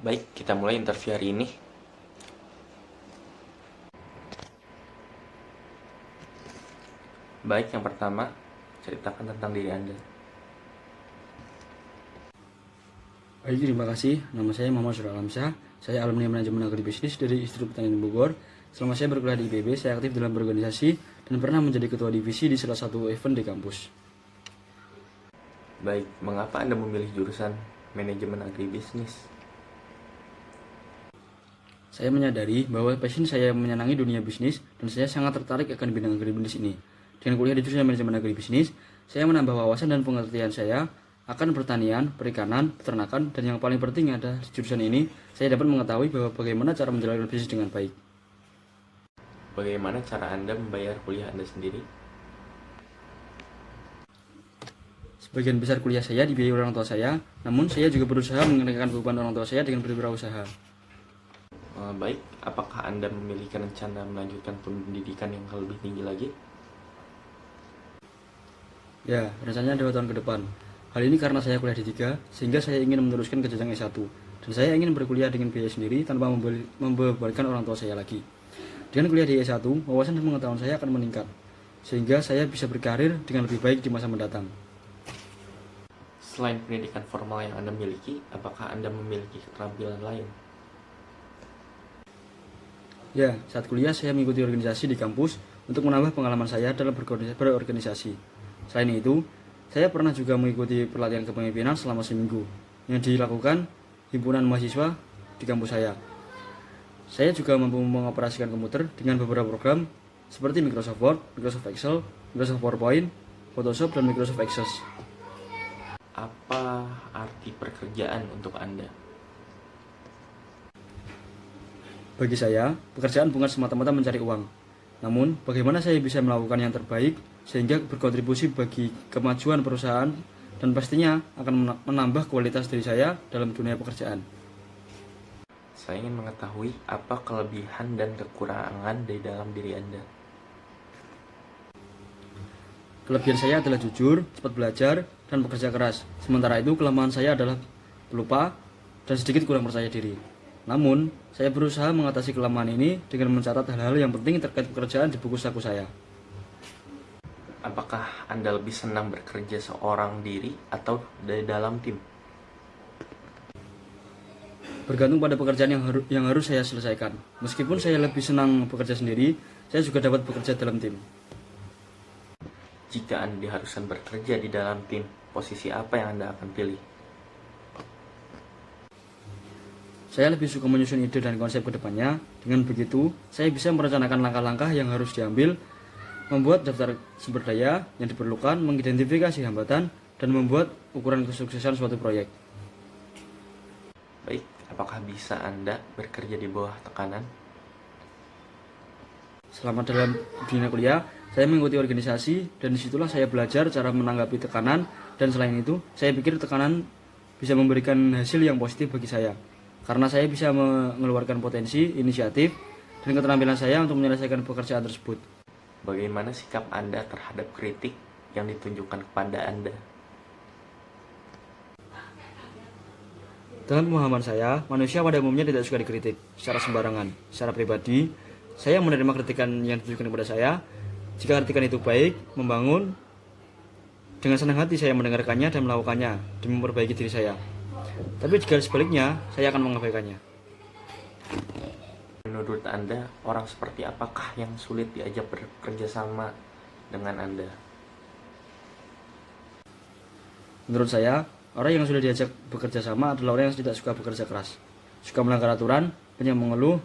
Baik, kita mulai interview hari ini. Baik, yang pertama, ceritakan tentang diri Anda. Baik, terima kasih. Nama saya Muhammad Surah Alamsyah. Saya alumni manajemen agribisnis dari Institut Pertanian Bogor. Selama saya berkuliah di IPB, saya aktif dalam berorganisasi dan pernah menjadi ketua divisi di salah satu event di kampus. Baik, mengapa Anda memilih jurusan manajemen agribisnis? Saya menyadari bahwa passion saya menyenangi dunia bisnis dan saya sangat tertarik akan bidang agribisnis ini. Dengan kuliah di jurusan manajemen agribisnis, saya menambah wawasan dan pengertian saya akan pertanian, perikanan, peternakan, dan yang paling penting adalah di jurusan ini, saya dapat mengetahui bahwa bagaimana cara menjalankan bisnis dengan baik. Bagaimana cara Anda membayar kuliah Anda sendiri? Sebagian besar kuliah saya dibiayai orang tua saya, namun saya juga berusaha mengenakan beban orang tua saya dengan berwirausaha. Baik, apakah Anda memiliki rencana melanjutkan pendidikan yang lebih tinggi lagi? Ya, rencananya 2 tahun ke depan. Hal ini karena saya kuliah di 3, sehingga saya ingin meneruskan ke jenjang S1. Dan saya ingin berkuliah dengan biaya sendiri tanpa membebankan orang tua saya lagi. Dengan kuliah di S1, wawasan dan pengetahuan saya akan meningkat, sehingga saya bisa berkarir dengan lebih baik di masa mendatang. Selain pendidikan formal yang Anda miliki, apakah Anda memiliki keterampilan lain? Ya, saat kuliah saya mengikuti organisasi di kampus untuk menambah pengalaman saya dalam berorganisasi. Selain itu, saya pernah juga mengikuti pelatihan kepemimpinan selama seminggu yang dilakukan himpunan mahasiswa di kampus saya. Saya juga mampu mengoperasikan komputer dengan beberapa program seperti Microsoft Word, Microsoft Excel, Microsoft PowerPoint, Photoshop, dan Microsoft Access. Apa arti pekerjaan untuk Anda? Bagi saya, pekerjaan bukan semata-mata mencari uang. Namun, bagaimana saya bisa melakukan yang terbaik sehingga berkontribusi bagi kemajuan perusahaan dan pastinya akan menambah kualitas diri saya dalam dunia pekerjaan. Saya ingin mengetahui apa kelebihan dan kekurangan di dalam diri Anda. Kelebihan saya adalah jujur, cepat belajar, dan bekerja keras. Sementara itu, kelemahan saya adalah pelupa dan sedikit kurang percaya diri. Namun, saya berusaha mengatasi kelemahan ini dengan mencatat hal-hal yang penting terkait pekerjaan di buku saku saya. Apakah Anda lebih senang bekerja seorang diri atau dari dalam tim? Bergantung pada pekerjaan yang harus saya selesaikan. Meskipun saya lebih senang bekerja sendiri, saya juga dapat bekerja dalam tim. Jika Anda diharuskan bekerja di dalam tim, posisi apa yang Anda akan pilih? Saya lebih suka menyusun ide dan konsep ke depannya. Dengan begitu, saya bisa merencanakan langkah-langkah yang harus diambil, membuat daftar sumber daya yang diperlukan, mengidentifikasi hambatan, dan membuat ukuran kesuksesan suatu proyek. Baik, apakah bisa Anda bekerja di bawah tekanan? Selama dalam dunia kuliah, saya mengikuti organisasi dan disitulah saya belajar cara menanggapi tekanan, dan selain itu, saya pikir tekanan bisa memberikan hasil yang positif bagi saya. Karena saya bisa mengeluarkan potensi, inisiatif, dan keterampilan saya untuk menyelesaikan pekerjaan tersebut. Bagaimana sikap Anda terhadap kritik yang ditunjukkan kepada Anda? Dengan pemahaman saya, manusia pada umumnya tidak suka dikritik secara sembarangan. Secara pribadi, saya menerima kritikan yang ditujukan kepada saya. Jika kritikan itu baik, membangun, dengan senang hati saya mendengarkannya dan melakukannya demi memperbaiki diri saya. Tapi jika sebaliknya, saya akan mengabaikannya. Menurut Anda, orang seperti apakah yang sulit diajak bekerja sama dengan Anda? Menurut saya, orang yang sudah diajak bekerja sama adalah orang yang tidak suka bekerja keras, suka melanggar aturan, banyak mengeluh,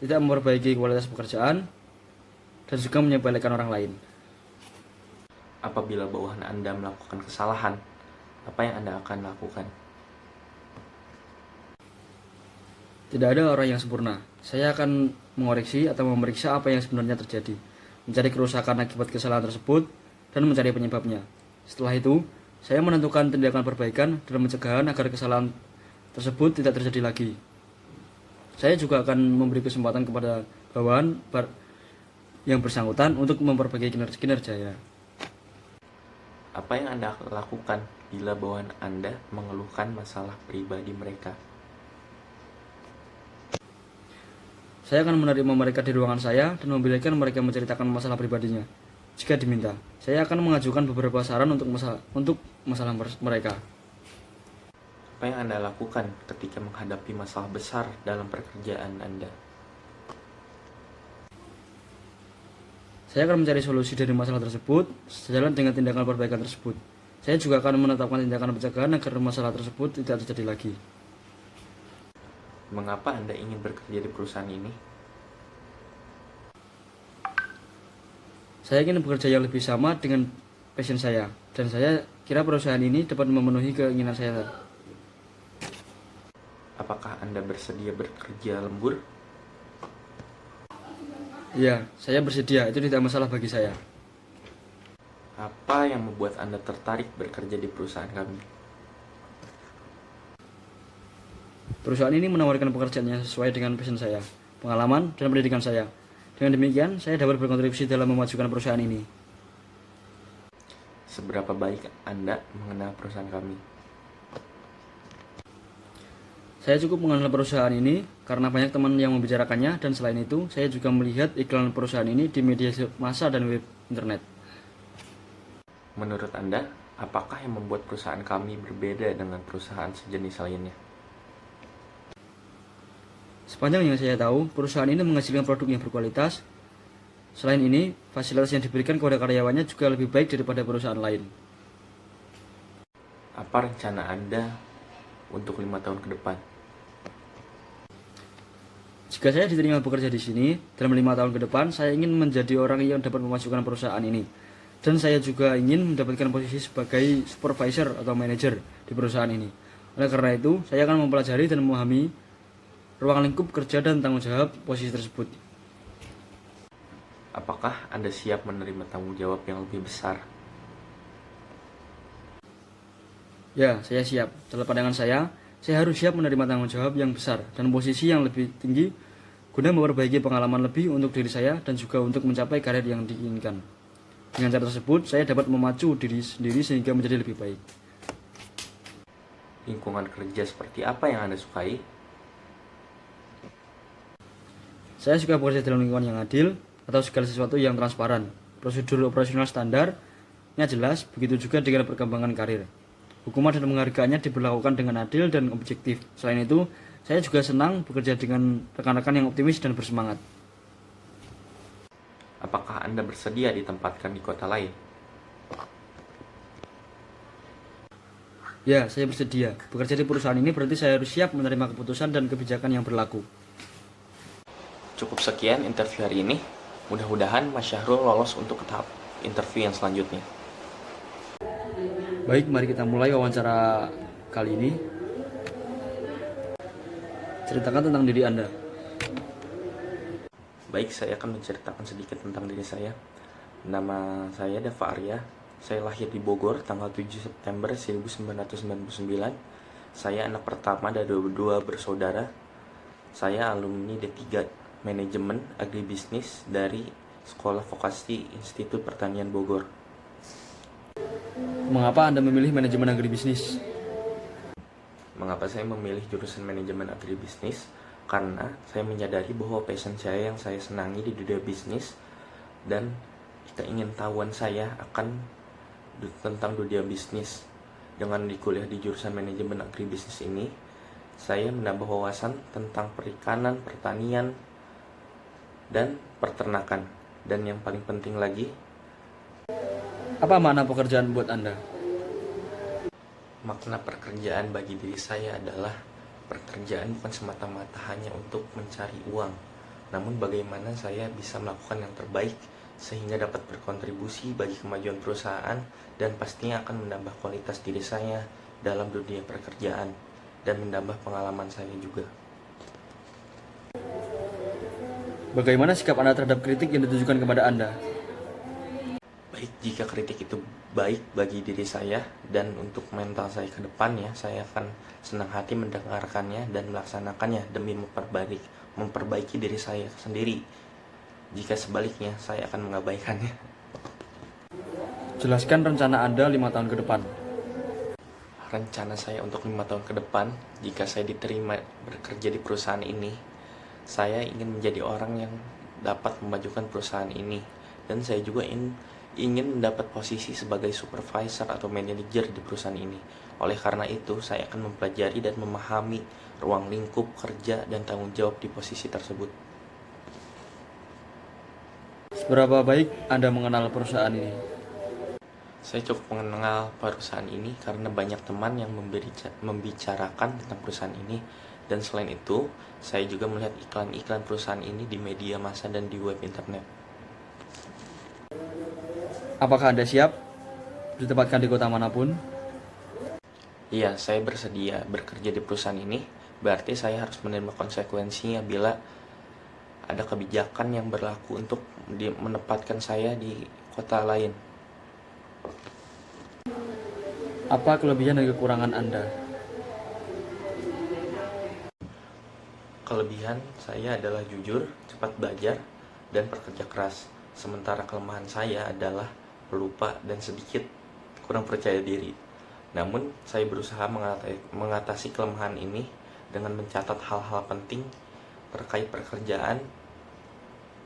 tidak memperbaiki kualitas pekerjaan, dan juga menyepelekan orang lain. Apabila bawahan Anda melakukan kesalahan, apa yang Anda akan lakukan? Tidak ada orang yang sempurna. Saya akan mengoreksi atau memeriksa apa yang sebenarnya terjadi, mencari kerusakan akibat kesalahan tersebut, dan mencari penyebabnya. Setelah itu, saya menentukan tindakan perbaikan dan pencegahan agar kesalahan tersebut tidak terjadi lagi. Saya juga akan memberi kesempatan kepada bawahan yang bersangkutan untuk memperbaiki kinerjanya. Apa yang Anda lakukan bila bawahan Anda mengeluhkan masalah pribadi mereka? Saya akan menerima mereka di ruangan saya dan membiarkan mereka menceritakan masalah pribadinya. Jika diminta, saya akan mengajukan beberapa saran untuk masalah mereka. Apa yang Anda lakukan ketika menghadapi masalah besar dalam pekerjaan Anda? Saya akan mencari solusi dari masalah tersebut sejalan dengan tindakan perbaikan tersebut. Saya juga akan menetapkan tindakan pencegahan agar masalah tersebut tidak terjadi lagi. Mengapa Anda ingin bekerja di perusahaan ini? Saya ingin bekerja yang lebih sama dengan passion saya, dan saya kira perusahaan ini dapat memenuhi keinginan saya. Apakah Anda bersedia bekerja lembur? Ya, saya bersedia, itu tidak masalah bagi saya. Apa yang membuat Anda tertarik bekerja di perusahaan kami? Perusahaan ini menawarkan pekerjaan yang sesuai dengan passion saya, pengalaman, dan pendidikan saya. Dengan demikian, saya dapat berkontribusi dalam memajukan perusahaan ini. Seberapa baik Anda mengenal perusahaan kami? Saya cukup mengenal perusahaan ini karena banyak teman yang membicarakannya, dan selain itu, saya juga melihat iklan perusahaan ini di media massa dan web internet. Menurut Anda, apakah yang membuat perusahaan kami berbeda dengan perusahaan sejenis lainnya? Sepanjang yang saya tahu, perusahaan ini menghasilkan produk yang berkualitas. Selain ini, fasilitas yang diberikan kepada karyawannya juga lebih baik daripada perusahaan lain. Apa rencana Anda untuk 5 tahun ke depan? Jika saya diterima bekerja di sini, dalam 5 tahun ke depan, saya ingin menjadi orang yang dapat memajukan perusahaan ini. Dan saya juga ingin mendapatkan posisi sebagai supervisor atau manajer di perusahaan ini. Oleh karena itu, saya akan mempelajari dan memahami ruang lingkup kerja dan tanggung jawab posisi tersebut. Apakah Anda siap menerima tanggung jawab yang lebih besar? Ya, saya siap. Dalam pandangan saya harus siap menerima tanggung jawab yang besar dan posisi yang lebih tinggi guna memperbaiki pengalaman lebih untuk diri saya dan juga untuk mencapai karir yang diinginkan. Dengan cara tersebut, saya dapat memacu diri sendiri sehingga menjadi lebih baik. Lingkungan kerja seperti apa yang Anda sukai? Saya suka bekerja dalam lingkungan yang adil atau segala sesuatu yang transparan. Prosedur operasional standarnya jelas, begitu juga dengan perkembangan karir. Hukuman dan penghargaannya diberlakukan dengan adil dan objektif. Selain itu, saya juga senang bekerja dengan rekan-rekan yang optimis dan bersemangat. Apakah Anda bersedia ditempatkan di kota lain? Ya, saya bersedia. Bekerja di perusahaan ini berarti saya harus siap menerima keputusan dan kebijakan yang berlaku. Cukup sekian interview hari ini. Mudah-mudahan Mas Syahrul lolos untuk ke tahap interview yang selanjutnya. Baik, mari kita mulai wawancara kali ini. Ceritakan tentang diri Anda. Baik, saya akan menceritakan sedikit tentang diri saya. Nama saya Dava Arya. Saya lahir di Bogor tanggal 7 September 1999. Saya anak pertama dari dua bersaudara. Saya alumni D3 Manajemen Agribisnis dari Sekolah Vokasi Institut Pertanian Bogor. Mengapa Anda memilih manajemen agribisnis? Mengapa saya memilih jurusan manajemen agribisnis? Karena saya menyadari bahwa passion saya yang saya senangi di dunia bisnis dan keingintahuan saya akan tentang dunia bisnis. Dengan kuliah di jurusan manajemen agribisnis ini, saya menambah wawasan tentang perikanan, pertanian, dan peternakan. Dan yang paling penting lagi, apa makna pekerjaan buat Anda? makna pekerjaan bagi diri saya adalah pekerjaan bukan semata-mata hanya untuk mencari uang, namun bagaimana saya bisa melakukan yang terbaik sehingga dapat berkontribusi bagi kemajuan perusahaan dan pastinya akan menambah kualitas diri saya dalam dunia pekerjaan dan menambah pengalaman saya juga. Bagaimana sikap Anda terhadap kritik yang ditujukan kepada Anda? Baik, jika kritik itu baik bagi diri saya dan untuk mental saya ke depannya, saya akan senang hati mendengarkannya dan melaksanakannya demi memperbaiki diri saya sendiri. Jika sebaliknya, saya akan mengabaikannya. Jelaskan rencana Anda 5 tahun ke depan. Rencana saya untuk 5 tahun ke depan, jika saya diterima bekerja di perusahaan ini, Saya ingin menjadi orang yang dapat memajukan perusahaan ini, dan saya juga ingin mendapat posisi sebagai supervisor atau manajer di perusahaan ini. Oleh karena itu, saya akan mempelajari dan memahami ruang lingkup kerja dan tanggung jawab di posisi tersebut. Seberapa baik Anda mengenal perusahaan ini? Saya cukup mengenal perusahaan ini karena banyak teman yang membicarakan tentang perusahaan ini, dan selain itu, saya juga melihat iklan-iklan perusahaan ini di media massa dan di web internet. Apakah Anda siap ditempatkan di kota manapun? Iya, saya bersedia bekerja di perusahaan ini, berarti saya harus menerima konsekuensinya bila ada kebijakan yang berlaku untuk menempatkan saya di kota lain. Apa kelebihan dan kekurangan Anda? Kelebihan saya adalah jujur, cepat belajar, dan bekerja keras. Sementara kelemahan saya adalah pelupa dan sedikit kurang percaya diri. Namun, saya berusaha mengatasi kelemahan ini dengan mencatat hal-hal penting terkait pekerjaan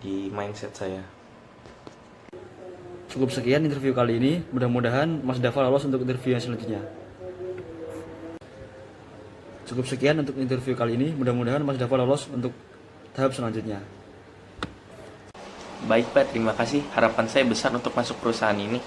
di mindset saya. Cukup sekian interview kali ini. Mudah-mudahan Mas Dava lolos untuk interview yang selanjutnya. Cukup sekian untuk interview kali ini. Mudah-mudahan Mas Dava lolos untuk tahap selanjutnya. Baik Pak, terima kasih. Harapan saya besar untuk masuk perusahaan ini.